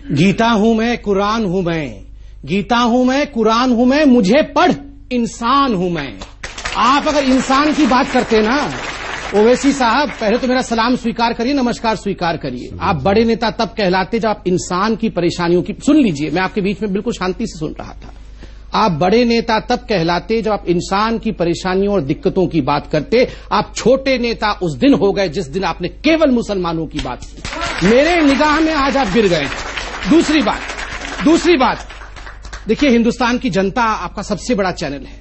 गीता हूं मैं, कुरान हूं मैं, गीता हूं मैं, कुरान हूं मैं, मुझे पढ़ इंसान हूं मैं। आप अगर इंसान की बात करते ना ओवैसी साहब, पहले तो मेरा सलाम स्वीकार करिए, नमस्कार स्वीकार करिए। आप बड़े नेता तब कहलाते जब आप इंसान की परेशानियों की, सुन लीजिए, मैं आपके बीच में बिल्कुल शांति से सुन रहा था। आप बड़े नेता तब कहलाते जब आप इंसान की परेशानियों और दिक्कतों की बात करते। आप छोटे नेता उस दिन हो गए जिस दिन आपने केवल मुसलमानों की बात की। मेरे निगाह में आज आप गिर गए। दूसरी बात, देखिए, हिंदुस्तान की जनता आपका सबसे बड़ा चैनल है,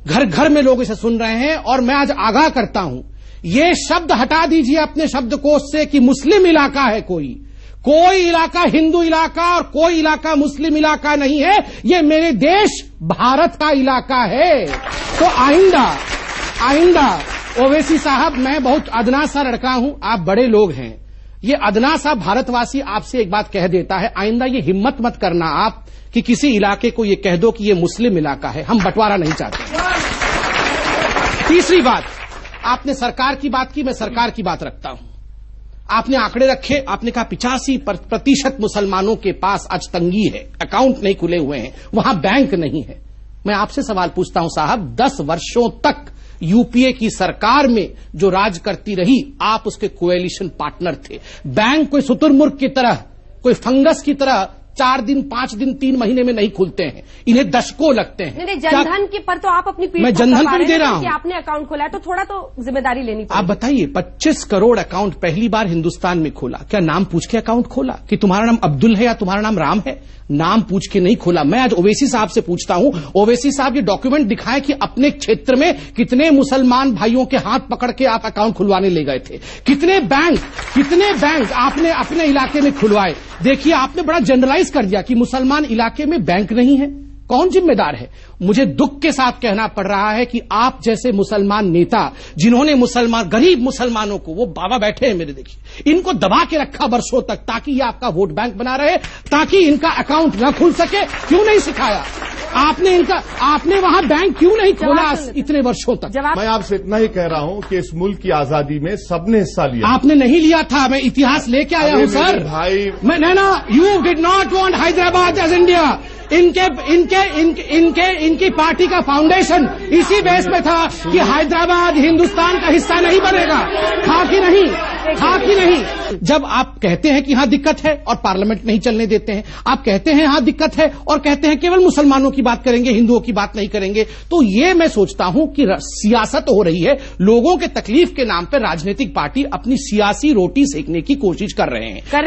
घर घर में लोग इसे सुन रहे हैं, और मैं आज आगाह करता हूं, ये शब्द हटा दीजिए अपने शब्दकोश से कि मुस्लिम इलाका है कोई इलाका हिंदू इलाका और कोई इलाका मुस्लिम इलाका नहीं है। ये मेरे देश भारत का इलाका है। तो आइंदा ओवैसी साहब, मैं बहुत अदना सा लड़का हूं, आप बड़े लोग हैं, ये अदना सा भारतवासी आपसे एक बात कह देता है, आइंदा ये हिम्मत मत करना आप कि किसी इलाके को ये कह दो कि ये मुस्लिम इलाका है। हम बंटवारा नहीं चाहते। तीसरी बात, आपने सरकार की बात की, मैं सरकार की बात रखता हूं। आपने आंकड़े रखे, आपने कहा 85% मुसलमानों के पास आज तंगी है, अकाउंट नहीं खुले हुए हैं, वहां बैंक नहीं है। मैं आपसे सवाल पूछता हूं साहब, 10 वर्षों तक यूपीए की सरकार में जो राज करती रही, आप उसके कोएलिशन पार्टनर थे। बैंक कोई शुतुरमुर्ग की तरह, कोई फंगस की तरह 4 दिन, 5 दिन, 3 महीने में नहीं खुलते हैं, इन्हें दशकों लगते हैं। नहीं, जनधन की पर तो आप अपनी पीठ मैं जनधन पर दे रहा हूं, आपने अकाउंट खोला है तो थोड़ा तो जिम्मेदारी लेनी पड़ेगी। आप बताइए, 25 करोड़ अकाउंट पहली बार हिंदुस्तान में खोला, क्या नाम पूछ के अकाउंट खोला कि तुम्हारा नाम अब्दुल है या तुम्हारा नाम राम है? नाम पूछ के नहीं खोला। मैं आज ओवैसी साहब से पूछता हूं, ओवैसी साहब ये डॉक्यूमेंट दिखाएं कि अपने क्षेत्र में कितने मुसलमान भाइयों के हाथ पकड़ के आप अकाउंट खुलवाने ले गए थे, कितने बैंक आपने अपने इलाके में खुलवाए। देखिए, आपने बड़ा जनरलाइज कर दिया कि मुसलमान इलाके में बैंक नहीं है। कौन जिम्मेदार है? मुझे दुख के साथ कहना पड़ रहा है कि आप जैसे मुसलमान नेता, जिन्होंने गरीब मुसलमानों को, वो बाबा बैठे हैं मेरे, देखिए, इनको दबा के रखा वर्षों तक ताकि ये आपका वोट बैंक बना रहे, ताकि इनका अकाउंट न खुल सके। क्यों नहीं सिखाया आपने वहां बैंक क्यों नहीं खोला इतने वर्षों तक? मैं आपसे इतना ही कह रहा हूं कि इस मुल्क की आजादी में सबने हिस्सा लिया। आपने नहीं लिया था, मैं इतिहास लेके आया हूं सर। भाई, you did not want Hyderabad as India. इनकी पार्टी का फाउंडेशन इसी बेस में था कि हैदराबाद हिंदुस्तान का हिस्सा नहीं बनेगा। था कि नहीं? जब आप कहते हैं कि यहां दिक्कत है और पार्लियामेंट नहीं चलने देते हैं, आप कहते हैं यहां दिक्कत है और कहते हैं केवल मुसलमानों की बात करेंगे, हिंदुओं की बात नहीं करेंगे, तो ये मैं सोचता हूं कि सियासत हो रही है। लोगों के तकलीफ के नाम पर राजनीतिक पार्टी अपनी सियासी रोटी सेकने की कोशिश कर रहे हैं।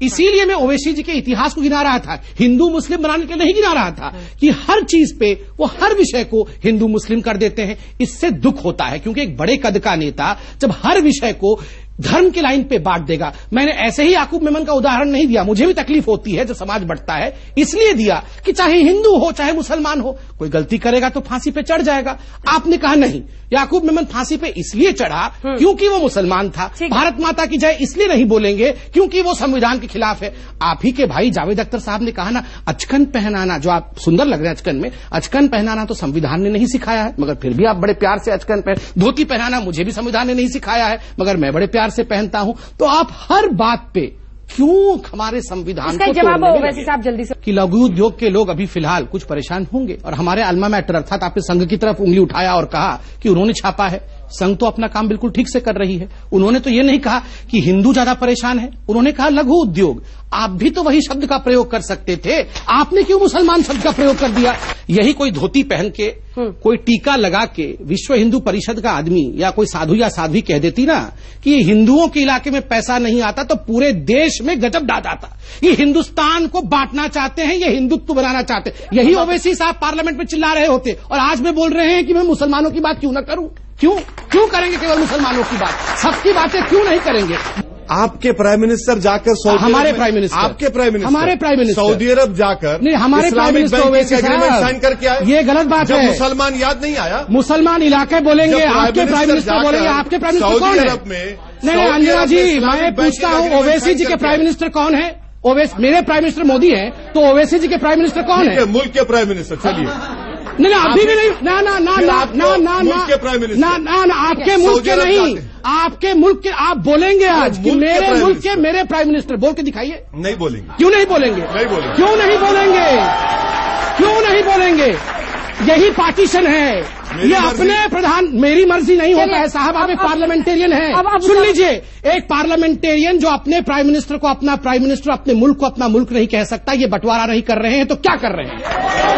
इसीलिए मैं ओवैसी जी के इतिहास को गिना रहा था, हिंदू मुस्लिम बनाने के नहीं गिना रहा था कि हर चीज पे वो हर विषय को हिंदू मुस्लिम कर देते हैं। इससे दुख होता है, क्योंकि एक बड़े कद का नेता जब हर विषय को धर्म की लाइन पे बांट देगा। मैंने ऐसे ही याकूब मेमन का उदाहरण नहीं दिया, मुझे भी तकलीफ होती है जब समाज बढ़ता है, इसलिए दिया कि चाहे हिंदू हो चाहे मुसलमान हो, कोई गलती करेगा तो फांसी पे चढ़ जाएगा। आपने कहा नहीं, याकूब मेमन फांसी पे इसलिए चढ़ा क्योंकि वो मुसलमान था। भारत माता की जय इसलिए नहीं बोलेंगे क्योंकि वो संविधान के खिलाफ है। आप ही के भाई जावेद अख्तर साहब ने कहा ना, अचकन पहनाना, जो आप सुंदर लग रहे हैं अचकन में, अचकन पहनाना तो संविधान ने नहीं सिखाया है, मगर फिर भी आप बड़े प्यार से अचकन पहन। धोती पहनाना मुझे भी संविधान ने नहीं सिखाया है, मगर मैं बड़े प्यार से पहनता हूं। तो आप हर बात पे क्यों हमारे संविधान को जवाब ओवैसी साहब जल्दी से कि लघु उद्योग के लोग अभी फिलहाल कुछ परेशान होंगे, और हमारे अल्मा मैटर अर्थात आपने संघ की तरफ उंगली उठाया और कहा कि उन्होंने छापा है। संघ तो अपना काम बिल्कुल ठीक से कर रही है। उन्होंने तो ये नहीं कहा कि हिंदू ज्यादा परेशान है, उन्होंने कहा लघु उद्योग। आप भी तो वही शब्द का प्रयोग कर सकते थे, आपने क्यों मुसलमान शब्द का प्रयोग कर दिया? यही कोई धोती पहन के, कोई टीका लगा के विश्व हिंदू परिषद का आदमी या कोई साधु या साध्वी कह देती ना कि हिंदुओं के इलाके में पैसा नहीं आता, तो पूरे देश में गजब डाल जाता। ये हिंदुस्तान को बांटना चाहते हैं, ये हिंदुत्व बनाना चाहते हैं। यही ओवैसी साहब पार्लियामेंट में चिल्ला रहे होते, और आज में बोल रहे हैं कि मैं मुसलमानों की बात क्यों न करूं। क्यों करेंगे केवल मुसलमानों की बात? सबकी बातें क्यों नहीं करेंगे? आपके प्राइम मिनिस्टर जाकर सऊदी, हमारे प्राइम मिनिस्टर, आपके प्राइम मिनिस्टर, हमारे प्राइम मिनिस्टर सऊदी अरब जाकर नहीं, हमारे प्राइम मिनिस्टर एग्रीमेंट साइन करके आए। ये गलत बात है। मुसलमान याद नहीं आया? मुसलमान इलाके बोलेंगे, आपके प्राइम मिनिस्टर बोलेंगे। आपके प्राइम मिनिस्टर कौन है? नहीं अंजना जी, मैं पूछता हूँ ओवैसी जी के प्राइम मिनिस्टर कौन है? मेरे प्राइम मिनिस्टर मोदी है, तो ओवैसी जी के प्राइम मिनिस्टर कौन है? मुल्क के प्राइम मिनिस्टर। चलिए, नहीं अभी भी नहीं, ना आपके मुल्क के नहीं, आपके मुल्क के आप बोलेंगे आज कि मेरे मुल्क के मेरे प्राइम मिनिस्टर, बोल के दिखाइए। नहीं बोलेंगे। क्यों नहीं बोलेंगे? नहीं बोलेंगे। क्यों नहीं बोलेंगे? क्यों नहीं बोलेंगे? यही पार्टीशन है। ये अपने प्रधान, मेरी मर्जी नहीं होता है साहब, आप एक पार्लियामेंटेरियन है। सुन लीजिए, एक पार्लियामेंटेरियन जो अपने प्राइम मिनिस्टर को अपना प्राइम मिनिस्टर, अपने मुल्क को अपना मुल्क नहीं कह सकता, ये बंटवारा नहीं कर रहे हैं तो क्या कर रहे हैं?